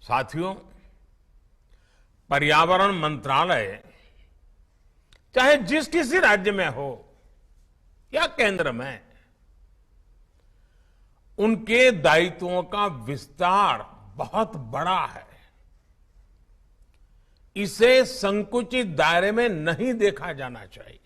साथियों, पर्यावरण मंत्रालय चाहे जिस किसी राज्य में हो या केंद्र में, उनके दायित्वों का विस्तार बहुत बड़ा है। इसे संकुचित दायरे में नहीं देखा जाना चाहिए।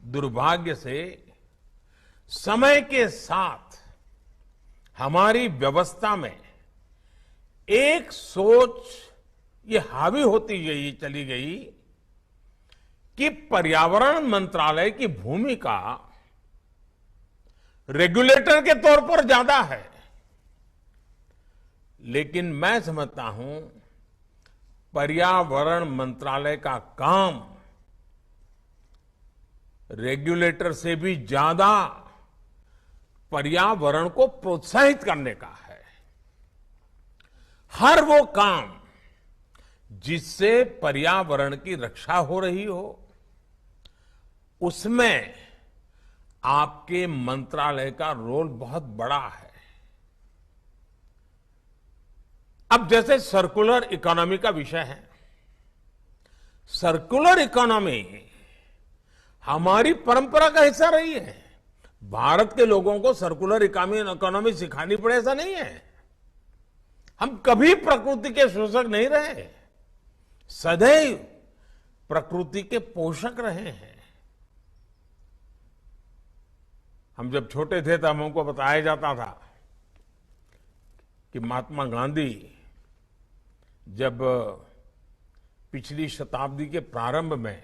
दुर्भाग्य से समय के साथ हमारी व्यवस्था में एक सोच ये हावी होती चली गई कि पर्यावरण मंत्रालय की भूमिका रेगुलेटर के तौर पर ज्यादा है। लेकिन मैं समझता हूं पर्यावरण मंत्रालय का काम रेगुलेटर से भी ज्यादा पर्यावरण को प्रोत्साहित करने का है। हर वो काम जिससे पर्यावरण की रक्षा हो रही हो, उसमें आपके मंत्रालय का रोल बहुत बड़ा है। अब जैसे सर्कुलर इकोनॉमी का विषय है, सर्कुलर इकोनॉमी हमारी परंपरा का हिस्सा रही है। भारत के लोगों को सर्कुलर इकोनॉमी सिखानी पड़े ऐसा नहीं है। हम कभी प्रकृति के शोषक नहीं रहे, सदैव प्रकृति के पोषक रहे हैं। हम जब छोटे थे तब हमको बताया जाता था कि महात्मा गांधी जब पिछली शताब्दी के प्रारंभ में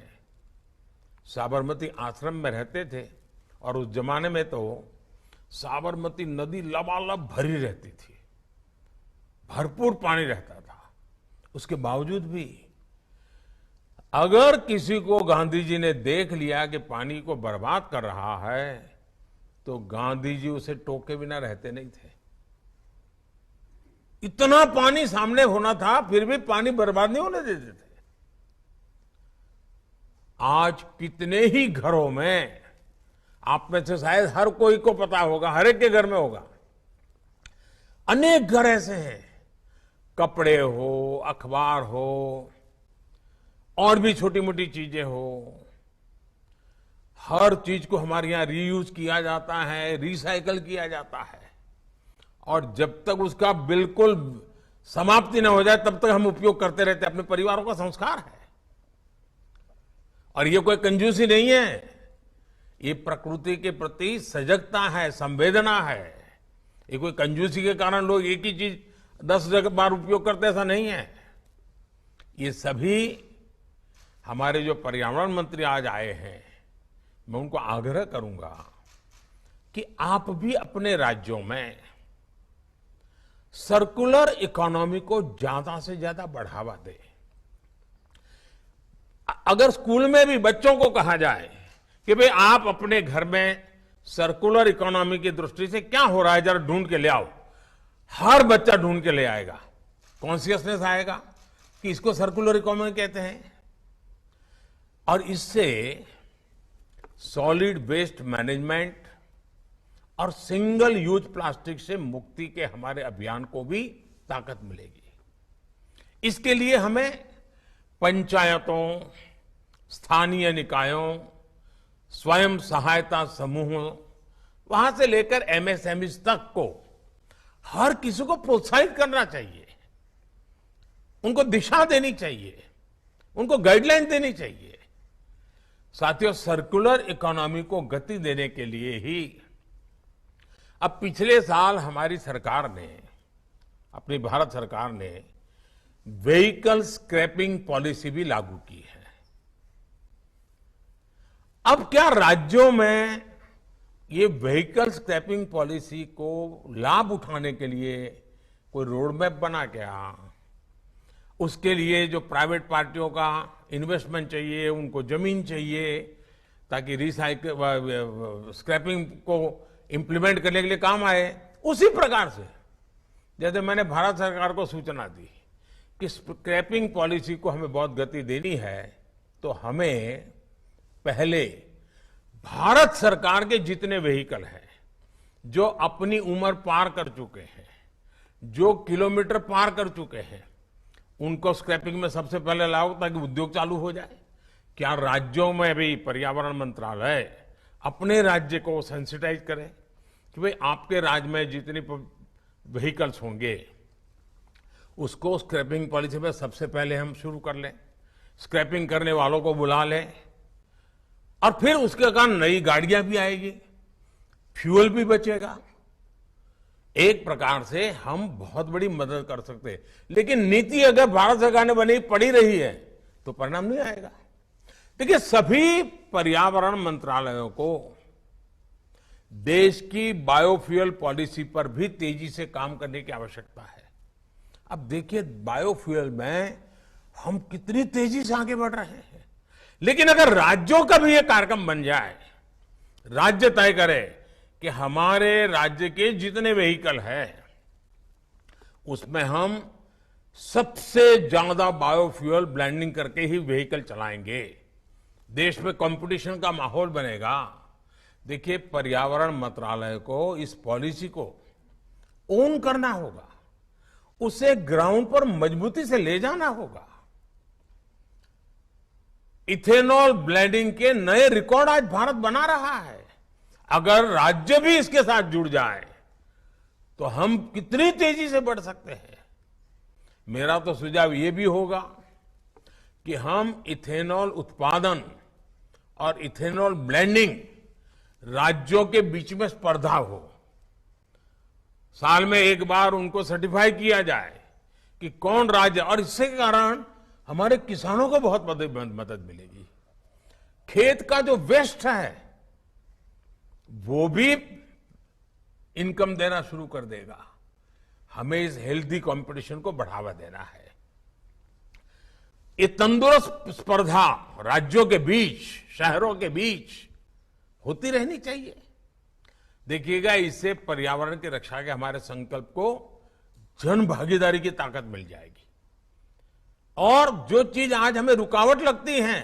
साबरमती आश्रम में रहते थे, और उस जमाने में तो साबरमती नदी लबालब भरी रहती थी, भरपूर पानी रहता था। उसके बावजूद भी अगर किसी को गांधी जी ने देख लिया कि पानी को बर्बाद कर रहा है, तो गांधी जी उसे टोके बिना रहते नहीं थे। इतना पानी सामने होना था, फिर भी पानी बर्बाद नहीं होने देते थे। आज कितने ही घरों में, आप में से शायद हर कोई को पता होगा, हर एक के घर में होगा, अनेक घर ऐसे हैं, कपड़े हो, अखबार हो, और भी छोटी मोटी चीजें हो, हर चीज को हमारे यहां रीयूज किया जाता है, रिसाइकल किया जाता है, और जब तक उसका बिल्कुल समाप्ति न हो जाए तब तक हम उपयोग करते रहते हैं। अपने परिवारों का संस्कार है, और ये कोई कंजूसी नहीं है, ये प्रकृति के प्रति सजगता है, संवेदना है। ये कोई कंजूसी के कारण लोग एक ही चीज 10 बार उपयोग करते, ऐसा नहीं है। ये सभी हमारे जो पर्यावरण मंत्री आज आए हैं, मैं उनको आग्रह करूंगा कि आप भी अपने राज्यों में सर्कुलर इकोनॉमी को ज्यादा से ज्यादा बढ़ावा दें। अगर स्कूल में भी बच्चों को कहा जाए कि भाई आप अपने घर में सर्कुलर इकोनॉमी की दृष्टि से क्या हो रहा है जरा ढूंढ के ले आओ, हर बच्चा ढूंढ के ले आएगा। कॉन्शियसनेस आएगा कि इसको सर्कुलर इकोनॉमी कहते हैं, और इससे सॉलिड वेस्ट मैनेजमेंट और सिंगल यूज प्लास्टिक से मुक्ति के हमारे अभियान को भी ताकत मिलेगी। इसके लिए हमें पंचायतों, स्थानीय निकायों, स्वयं सहायता समूहों, वहां से लेकर एमएसएमई तक को हर किसी को प्रोत्साहित करना चाहिए, उनको दिशा देनी चाहिए, उनको गाइडलाइन देनी चाहिए। साथियों, सर्कुलर इकोनॉमी को गति देने के लिए ही अब पिछले साल हमारी सरकार ने, अपनी भारत सरकार ने व्हीकल स्क्रैपिंग पॉलिसी भी लागू की है। अब क्या राज्यों में ये व्हीकल स्क्रैपिंग पॉलिसी को लाभ उठाने के लिए कोई रोड मैप बना क्या? उसके लिए जो प्राइवेट पार्टियों का इन्वेस्टमेंट चाहिए, उनको जमीन चाहिए ताकि रिसाइकल स्क्रैपिंग को इंप्लीमेंट करने के लिए काम आए। उसी प्रकार से जैसे मैंने भारत सरकार को सूचना दी कि स्क्रैपिंग पॉलिसी को हमें बहुत गति देनी है, तो हमें पहले भारत सरकार के जितने व्हीकल हैं जो अपनी उम्र पार कर चुके हैं, जो किलोमीटर पार कर चुके हैं उनको स्क्रैपिंग में सबसे पहले लाओ ताकि उद्योग चालू हो जाए। क्या राज्यों में भी पर्यावरण मंत्रालय अपने राज्य को सेंसिटाइज करे कि भाई आपके राज्य में जितनी व्हीकल्स होंगे उसको स्क्रैपिंग पॉलिसी में सबसे पहले हम शुरू कर लें, स्क्रैपिंग करने वालों को बुला लें और फिर उसके कारण नई गाड़ियां भी आएगी, फ्यूल भी बचेगा। एक प्रकार से हम बहुत बड़ी मदद कर सकते हैं। लेकिन नीति अगर भारत सरकार ने बनी पड़ी रही है तो परिणाम नहीं आएगा। देखिए, सभी पर्यावरण मंत्रालयों को देश की बायोफ्यूल पॉलिसी पर भी तेजी से काम करने की आवश्यकता है। अब देखिए, बायोफ्यूल में हम कितनी तेजी से आगे बढ़ रहे हैं, लेकिन अगर राज्यों का भी ये कार्यक्रम बन जाए, राज्य तय करे कि हमारे राज्य के जितने व्हीकल हैं उसमें हम सबसे ज्यादा बायोफ्यूल ब्लेंडिंग करके ही व्हीकल चलाएंगे, देश में कंपटीशन का माहौल बनेगा। देखिए, पर्यावरण मंत्रालय को इस पॉलिसी को ओन करना होगा, उसे ग्राउंड पर मजबूती से ले जाना होगा। इथेनॉल ब्लेंडिंग के नए रिकॉर्ड आज भारत बना रहा है। अगर राज्य भी इसके साथ जुड़ जाए तो हम कितनी तेजी से बढ़ सकते हैं। मेरा तो सुझाव ये भी होगा कि हम इथेनॉल उत्पादन और इथेनॉल ब्लेंडिंग राज्यों के बीच में स्पर्धा हो, साल में एक बार उनको सर्टिफाई किया जाए कि कौन राज्य, और इससे कारण हमारे किसानों को बहुत मदद मिलेगी। खेत का जो वेस्ट है वो भी इनकम देना शुरू कर देगा। हमें इस हेल्दी कंपटीशन को बढ़ावा देना है। ये तंदुरुस्त स्पर्धा राज्यों के बीच, शहरों के बीच होती रहनी चाहिए। देखिएगा, इससे पर्यावरण की रक्षा के हमारे संकल्प को जन भागीदारी की ताकत मिल जाएगी और जो चीज आज हमें रुकावट लगती है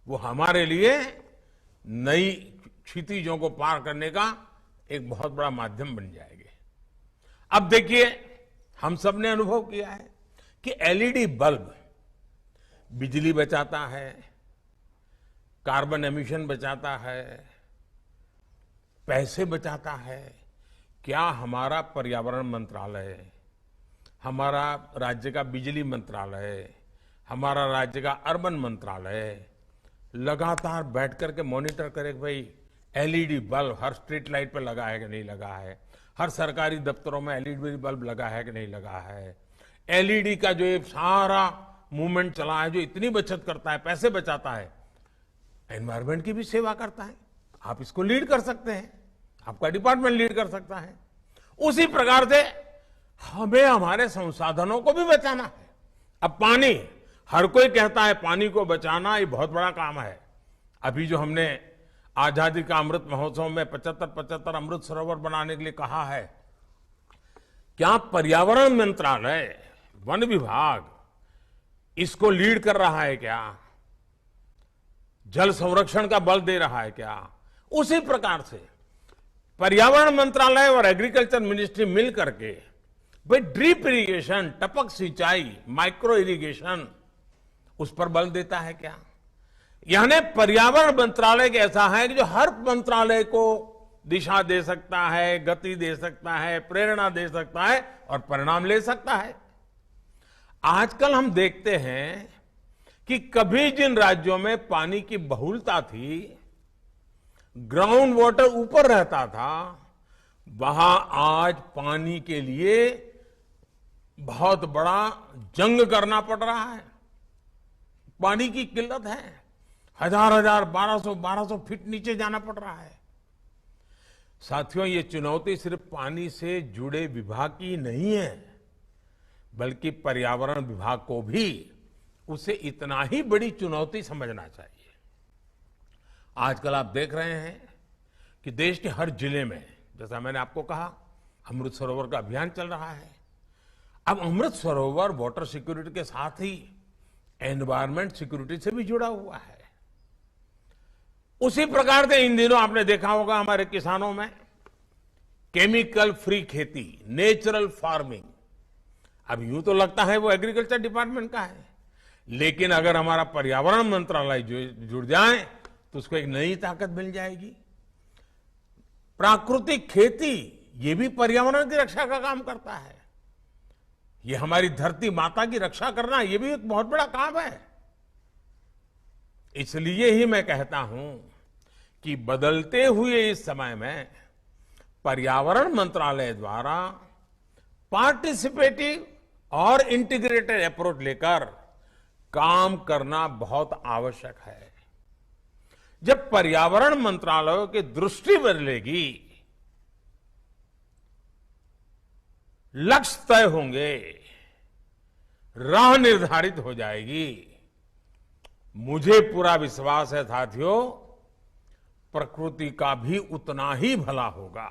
वो हमारे लिए नई क्षितिजों को पार करने का एक बहुत बड़ा माध्यम बन जाएंगे। अब देखिए, हम सब ने अनुभव किया है कि एलईडी बल्ब बिजली बचाता है, कार्बन एमिशन बचाता है, पैसे बचाता है। क्या हमारा पर्यावरण मंत्रालय, हमारा राज्य का बिजली मंत्रालय, हमारा राज्य का अर्बन मंत्रालय लगातार बैठ करके मॉनिटर करे कि भाई एलईडी बल्ब हर स्ट्रीट लाइट पर लगा है कि नहीं लगा है, हर सरकारी दफ्तरों में एलईडी बल्ब लगा है कि नहीं लगा है, एलईडी का जो ये सारा मूवमेंट चला है जो इतनी बचत करता है, पैसे बचाता है, एनवायरमेंट की भी सेवा करता है। आप इसको लीड कर सकते हैं, आपका डिपार्टमेंट लीड कर सकता है। उसी प्रकार से हमें हमारे संसाधनों को भी बचाना है। अब पानी, हर कोई कहता है पानी को बचाना ये बहुत बड़ा काम है। अभी जो हमने आजादी का अमृत महोत्सव में 75 अमृत सरोवर बनाने के लिए कहा है, क्या पर्यावरण मंत्रालय, वन विभाग इसको लीड कर रहा है क्या? जल संरक्षण का बल दे रहा है क्या? उसी प्रकार से पर्यावरण मंत्रालय और एग्रीकल्चर मिनिस्ट्री मिल करके भाई ड्रिप इरिगेशन, टपक सिंचाई, माइक्रो इरिगेशन, उस पर बल देता है क्या? यानी पर्यावरण मंत्रालय के ऐसा है कि जो हर मंत्रालय को दिशा दे सकता है, गति दे सकता है, प्रेरणा दे सकता है और परिणाम ले सकता है। आजकल हम देखते हैं कि कभी जिन राज्यों में पानी की बहुलता थी, ग्राउंड वाटर ऊपर रहता था, वहां आज पानी के लिए बहुत बड़ा जंग करना पड़ रहा है। पानी की किल्लत है, हजार 1200 फीट नीचे जाना पड़ रहा है। साथियों, ये चुनौती सिर्फ पानी से जुड़े विभाग की नहीं है, बल्कि पर्यावरण विभाग को भी उसे इतना ही बड़ी चुनौती समझना चाहिए। आजकल आप देख रहे हैं कि देश के हर जिले में, जैसा मैंने आपको कहा, अमृत सरोवर का अभियान चल रहा है। अब अमृत सरोवर वाटर सिक्योरिटी के साथ ही एनवायरमेंट सिक्योरिटी से भी जुड़ा हुआ है। उसी प्रकार से इन दिनों आपने देखा होगा हमारे किसानों में केमिकल फ्री खेती, नेचुरल फार्मिंग, अब यूं तो लगता है वो एग्रीकल्चर डिपार्टमेंट का है, लेकिन अगर हमारा पर्यावरण मंत्रालय जुड़ जाए तो उसको एक नई ताकत मिल जाएगी। प्राकृतिक खेती ये भी पर्यावरण की रक्षा का काम करता है। ये हमारी धरती माता की रक्षा करना ये भी एक बहुत बड़ा काम है। इसलिए ही मैं कहता हूं कि बदलते हुए इस समय में पर्यावरण मंत्रालय द्वारा पार्टिसिपेटिव और इंटीग्रेटेड अप्रोच लेकर काम करना बहुत आवश्यक है। जब पर्यावरण मंत्रालय की दृष्टि बदलेगी, लक्ष्य तय होंगे, राह निर्धारित हो जाएगी, मुझे पूरा विश्वास है साथियों, प्रकृति का भी उतना ही भला होगा।